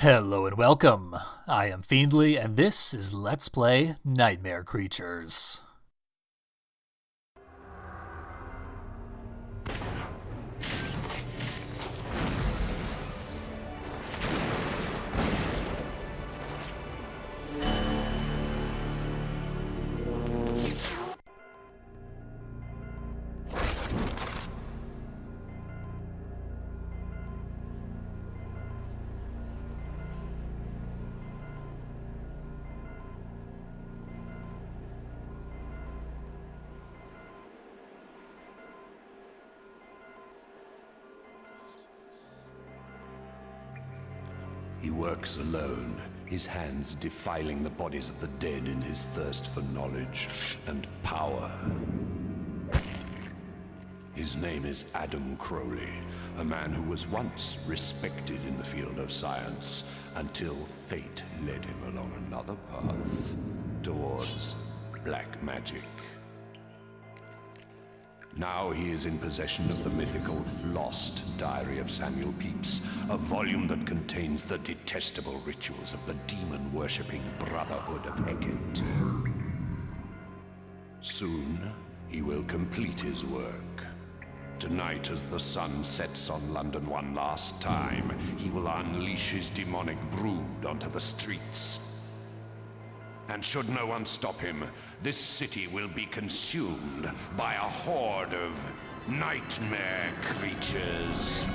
Hello and welcome. I am Fiendly, and this is Let's Play Nightmare Creatures. He works alone, his hands defiling the bodies of the dead in his thirst for knowledge and power. His name is Adam Crowley, a man who was once respected in the field of science, until fate led him along another path, towards black magic. Now he is in possession of the mythical Lost Diary of Samuel Pepys, a volume that contains the detestable rituals of the demon-worshipping Brotherhood of Hecate. Soon, he will complete his work. Tonight, as the sun sets on London one last time, he will unleash his demonic brood onto the streets. And should no one stop him, this city will be consumed by a horde of nightmare creatures.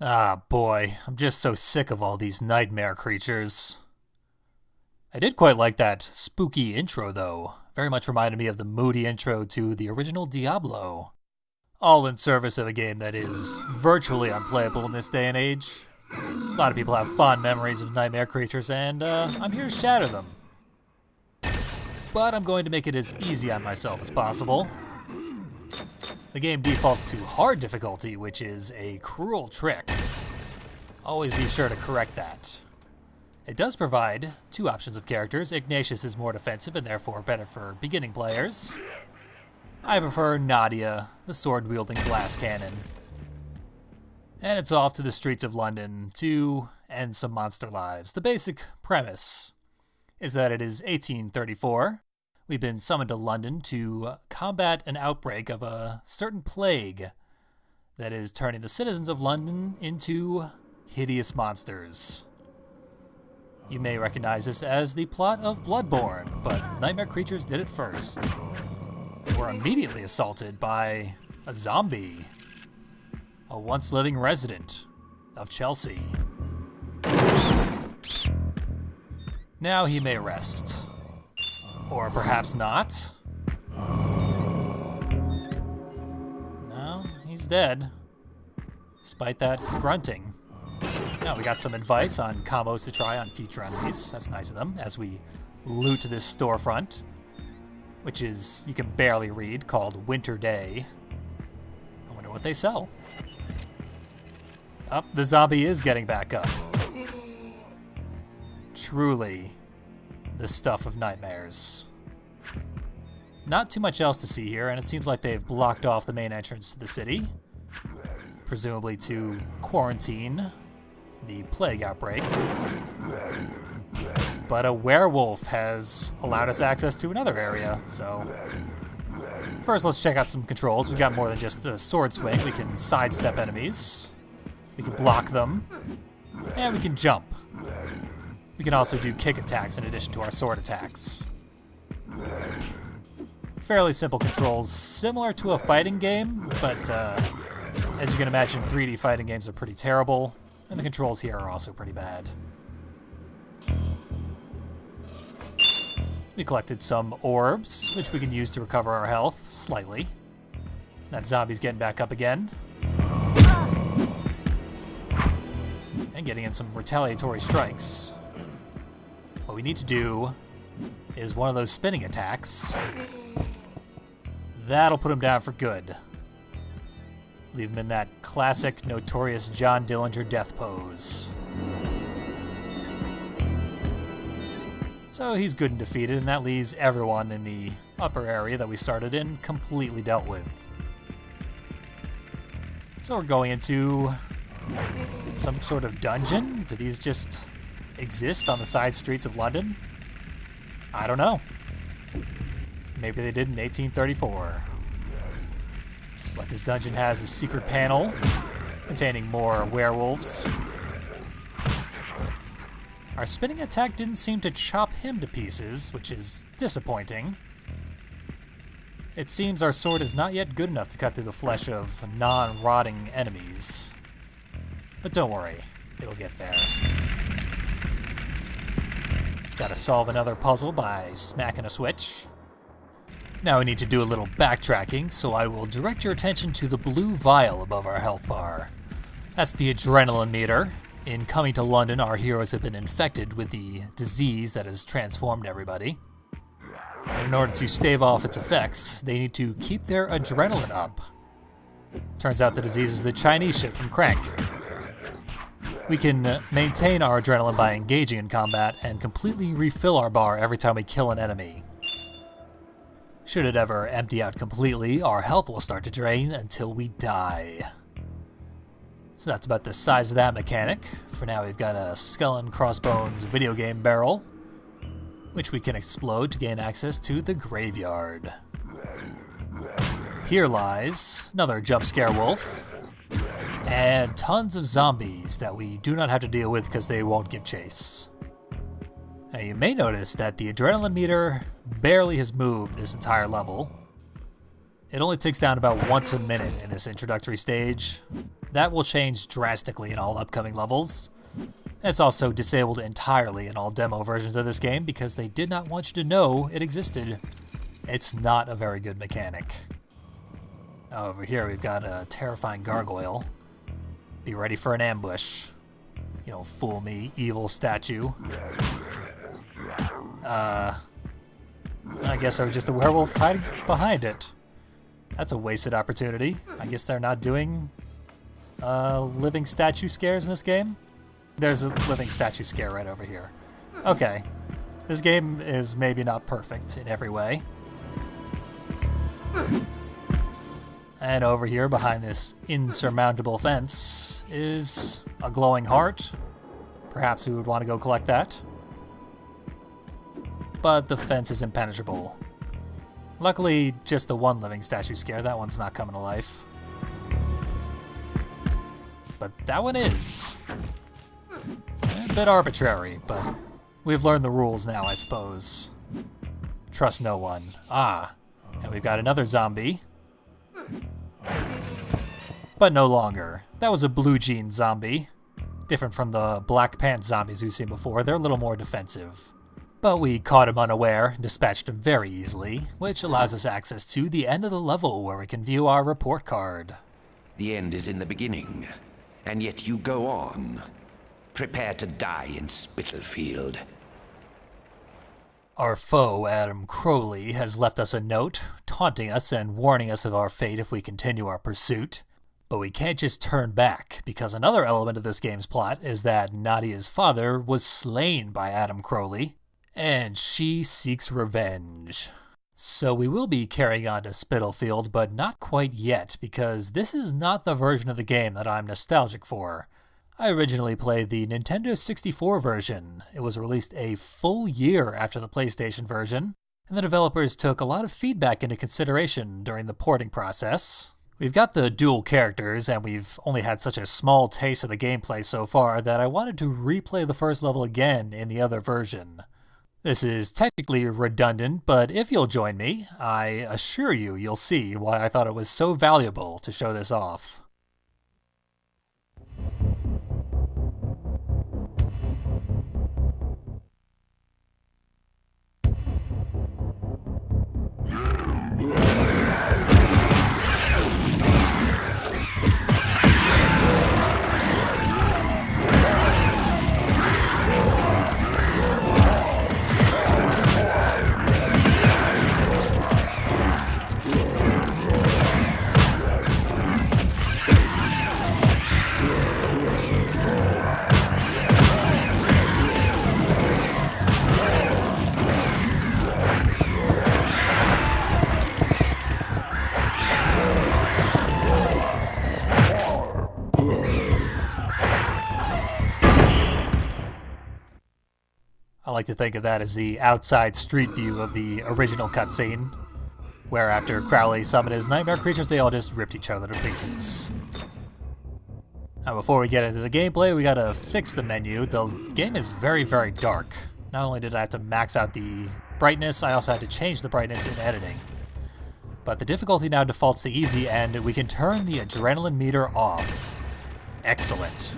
Ah, boy, I'm just so sick of all these nightmare creatures. I did quite like that spooky intro, though. Very much reminded me of the moody intro to the original Diablo. All in service of a game that is virtually unplayable in this day and age. A lot of people have fond memories of nightmare creatures, and I'm here to shatter them. But I'm going to make it as easy on myself as possible. The game defaults to hard difficulty, which is a cruel trick. Always be sure to correct that. It does provide two options of characters. Ignatius is more defensive and therefore better for beginning players. I prefer Nadia, the sword-wielding glass cannon. And it's off to the streets of London to end some monster lives. The basic premise is that it is 1834. We've been summoned to London to combat an outbreak of a certain plague that is turning the citizens of London into hideous monsters. You may recognize this as the plot of Bloodborne, but Nightmare Creatures did it first. We're immediately assaulted by a zombie, a once-living resident of Chelsea. Now he may rest. Or perhaps not. No, he's dead. Despite that grunting. Now we got some advice on combos to try on future enemies. That's nice of them, as we loot this storefront, which is, you can barely read, called Winter Day. I wonder what they sell. Oh, the zombie is getting back up. Truly the stuff of nightmares. Not too much else to see here, and it seems like they've blocked off the main entrance to the city, presumably to quarantine the plague outbreak. But a werewolf has allowed us access to another area, so first let's check out some controls. We've got more than just the sword swing. We can sidestep enemies, we can block them, and we can jump. We can also do kick attacks in addition to our sword attacks. Fairly simple controls, similar to a fighting game, but as you can imagine, 3D fighting games are pretty terrible, and the controls here are also pretty bad. We collected some orbs, which we can use to recover our health, slightly. That zombie's getting back up again. And getting in some retaliatory strikes. What we need to do is one of those spinning attacks. That'll put him down for good. Leave him in that classic, notorious John Dillinger death pose. So he's good and defeated, and that leaves everyone in the upper area that we started in completely dealt with. So we're going into some sort of dungeon? Do these just exist on the side streets of London? I don't know. Maybe they did in 1834. But this dungeon has a secret panel containing more werewolves. Our spinning attack didn't seem to chop him to pieces, which is disappointing. It seems our sword is not yet good enough to cut through the flesh of non-rotting enemies. But don't worry, it'll get there. Gotta solve another puzzle by smacking a switch. Now we need to do a little backtracking, so I will direct your attention to the blue vial above our health bar. That's the adrenaline meter. In coming to London, our heroes have been infected with the disease that has transformed everybody. And in order to stave off its effects, they need to keep their adrenaline up. Turns out the disease is the Chinese shit from Crank. We can maintain our adrenaline by engaging in combat and completely refill our bar every time we kill an enemy. Should it ever empty out completely, our health will start to drain until we die. So that's about the size of that mechanic. For now, we've got a Skull and Crossbones video game barrel, which we can explode to gain access to the graveyard. Here lies another jump scare wolf, and tons of zombies that we do not have to deal with because they won't give chase. Now you may notice that the adrenaline meter barely has moved this entire level. It only ticks down about once a minute in this introductory stage. That will change drastically in all upcoming levels. It's also disabled entirely in all demo versions of this game because they did not want you to know it existed. It's not a very good mechanic. Over here we've got a terrifying gargoyle. Be ready for an ambush. You don't fool me, evil statue. I guess I was just a werewolf hiding behind it. That's a wasted opportunity. I guess they're not doing living statue scares in this game? There's a living statue scare right over here. Okay. This game is maybe not perfect in every way. And over here, behind this insurmountable fence, is a glowing heart. Perhaps we would want to go collect that. But the fence is impenetrable. Luckily, just the one living statue scare. That one's not coming to life. But that one is. A bit arbitrary, but we've learned the rules now, I suppose. Trust no one. Ah, and we've got another zombie. But no longer. That was a blue jean zombie. Different from the black pants zombies we've seen before. They're a little more defensive. But we caught him unaware, dispatched him very easily, which allows us access to the end of the level where we can view our report card. The end is in the beginning, and yet you go on. Prepare to die in Spitalfield. Our foe, Adam Crowley, has left us a note, taunting us and warning us of our fate if we continue our pursuit. But we can't just turn back, because another element of this game's plot is that Nadia's father was slain by Adam Crowley, and she seeks revenge. So we will be carrying on to Spitalfield, but not quite yet, because this is not the version of the game that I'm nostalgic for. I originally played the Nintendo 64 version. It was released a full year after the PlayStation version, and the developers took a lot of feedback into consideration during the porting process. We've got the dual characters, and we've only had such a small taste of the gameplay so far that I wanted to replay the first level again in the other version. This is technically redundant, but if you'll join me, I assure you'll see why I thought it was so valuable to show this off. I like to think of that as the outside street view of the original cutscene, where after Crowley summoned his nightmare creatures, they all just ripped each other to pieces. Now before we get into the gameplay, we gotta fix the menu. The game is very, very dark. Not only did I have to max out the brightness, I also had to change the brightness in editing. But the difficulty now defaults to easy, and we can turn the adrenaline meter off. Excellent.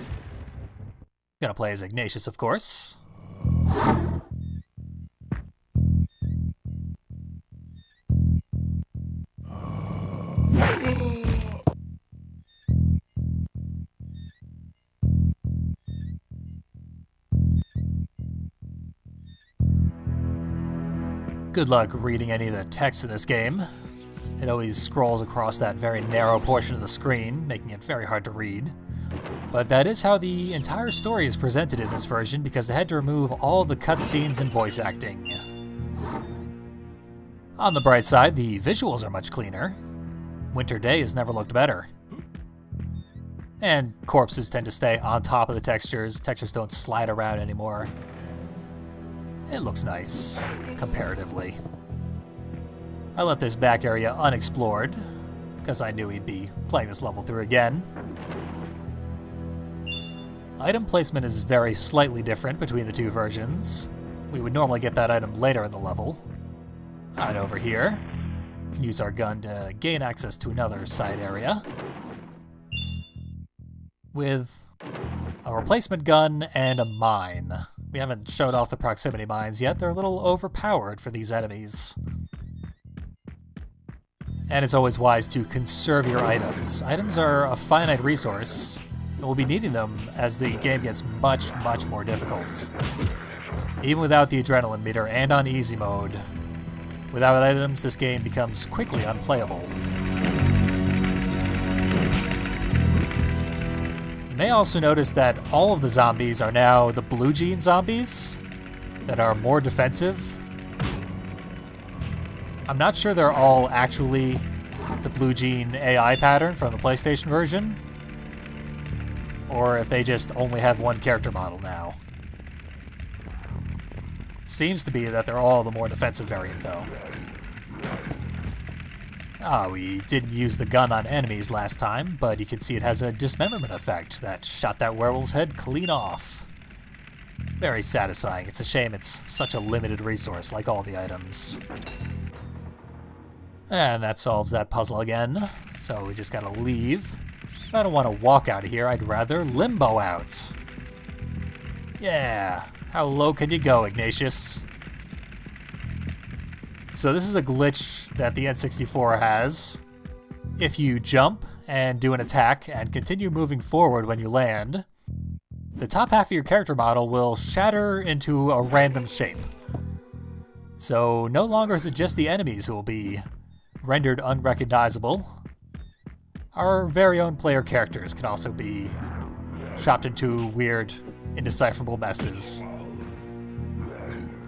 Gonna play as Ignatius, of course. Good luck reading any of the text in this game. It always scrolls across that very narrow portion of the screen, making it very hard to read. But that is how the entire story is presented in this version, because I had to remove all the cutscenes and voice acting. On the bright side, the visuals are much cleaner. Winter Day has never looked better. And corpses tend to stay on top of the textures. Textures don't slide around anymore. It looks nice, comparatively. I left this back area unexplored, because I knew he'd be playing this level through again. Item placement is very slightly different between the two versions. We would normally get that item later in the level. Right over here. We can use our gun to gain access to another side area. With a replacement gun and a mine. We haven't showed off the proximity mines yet. They're a little overpowered for these enemies. And it's always wise to conserve your items. Items are a finite resource, and we'll be needing them as the game gets much, much more difficult. Even without the adrenaline meter and on easy mode, without items, this game becomes quickly unplayable. You may also notice that all of the zombies are now the blue gene zombies that are more defensive. I'm not sure they're all actually the blue gene AI pattern from the PlayStation version, or if they just only have one character model now. Seems to be that they're all the more defensive variant, though. We didn't use the gun on enemies last time, but you can see it has a dismemberment effect that shot that werewolf's head clean off. Very satisfying. It's a shame it's such a limited resource, like all the items. And that solves that puzzle again, so we just gotta leave. I don't want to walk out of here, I'd rather limbo out. Yeah, how low can you go, Ignatius? So this is a glitch that the N64 has. If you jump and do an attack and continue moving forward when you land, the top half of your character model will shatter into a random shape. So no longer is it just the enemies who will be rendered unrecognizable. Our very own player characters can also be chopped into weird, indecipherable messes.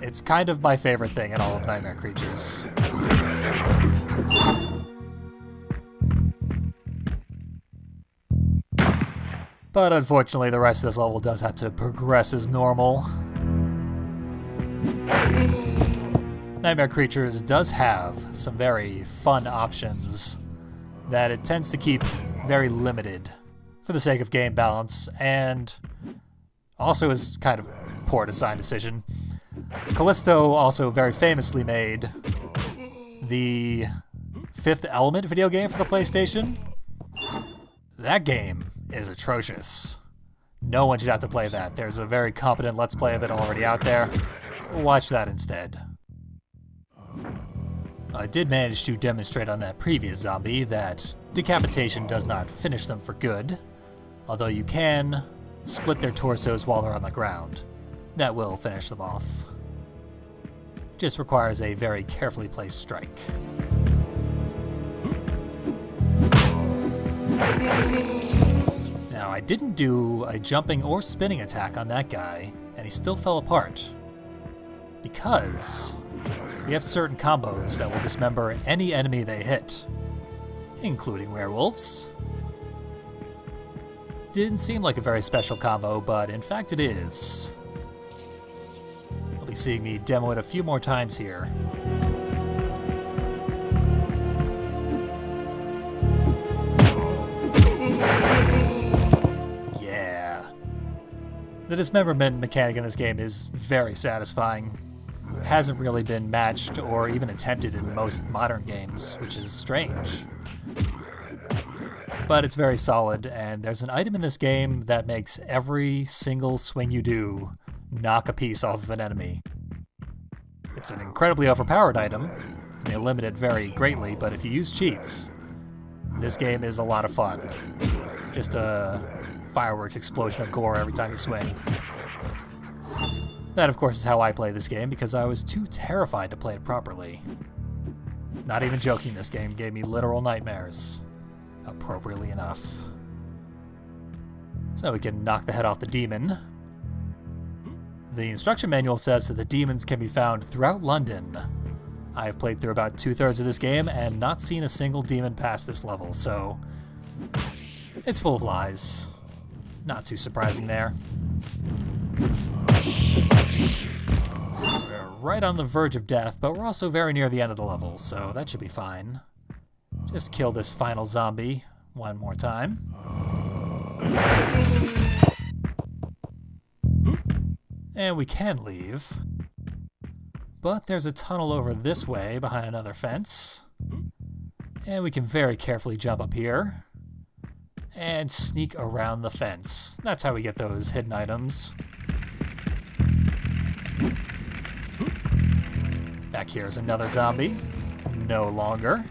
It's kind of my favorite thing in all of Nightmare Creatures. But unfortunately, the rest of this level does have to progress as normal. Nightmare Creatures does have some very fun options that it tends to keep very limited for the sake of game balance, and also is kind of poor design decision. Callisto also very famously made the Fifth Element video game for the PlayStation. That game is atrocious. No one should have to play that. There's a very competent Let's Play of it already out there. Watch that instead. I did manage to demonstrate on that previous zombie that decapitation does not finish them for good, although you can split their torsos while they're on the ground. That will finish them off. Just requires a very carefully placed strike. Now, I didn't do a jumping or spinning attack on that guy, and he still fell apart. Because we have certain combos that will dismember any enemy they hit, including werewolves. Didn't seem like a very special combo, but in fact it is. I'll be be seeing me demo it a few more times here. Yeah. The dismemberment mechanic in this game is very satisfying. Hasn't really been matched or even attempted in most modern games, which is strange. But it's very solid, and there's an item in this game that makes every single swing you do knock a piece off of an enemy. It's an incredibly overpowered item, and they limit it very greatly, but if you use cheats, this game is a lot of fun. Just a fireworks explosion of gore every time you swing. That, of course, is how I play this game, because I was too terrified to play it properly. Not even joking, this game gave me literal nightmares. Appropriately enough. So we can knock the head off the demon. The instruction manual says that the demons can be found throughout London. I've played through about 2/3 of this game and not seen a single demon past this level, so it's full of lies. Not too surprising there. We're right on the verge of death, but we're also very near the end of the level, so that should be fine. Just kill this final zombie one more time. And we can leave. But there's a tunnel over this way behind another fence. And we can very carefully jump up here and sneak around the fence. That's how we get those hidden items. Back here is another zombie. No longer.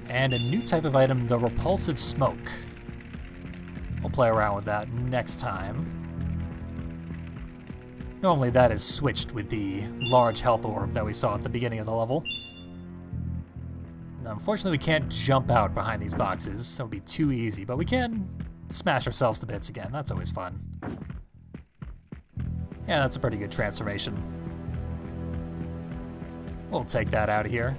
And a new type of item, the repulsive smoke. We'll play around with that next time. Normally that is switched with the large health orb that we saw at the beginning of the level. Now, unfortunately we can't jump out behind these boxes. That would be too easy, but we can smash ourselves to bits again. That's always fun. Yeah, that's a pretty good transformation. We'll take that out of here.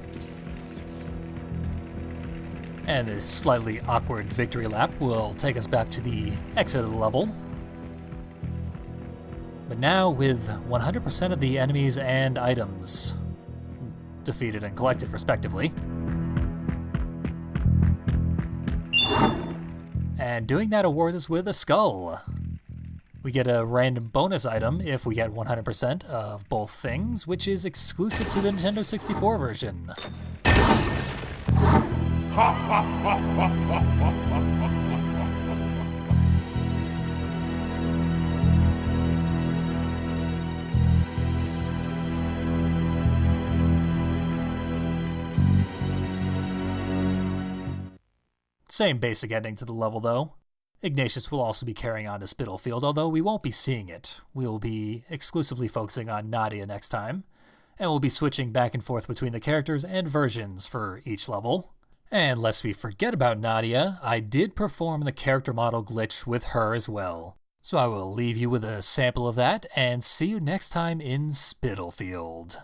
And this slightly awkward victory lap will take us back to the exit of the level. But now with 100% of the enemies and items defeated and collected respectively. And doing that awards us with a skull. We get a random bonus item if we get 100% of both things, which is exclusive to the Nintendo 64 version. Same basic ending to the level though. Ignatius will also be carrying on to Spitalfield, although we won't be seeing it. We'll be exclusively focusing on Nadia next time, and we'll be switching back and forth between the characters and versions for each level. And lest we forget about Nadia, I did perform the character model glitch with her as well. So I will leave you with a sample of that, and see you next time in Spitalfield.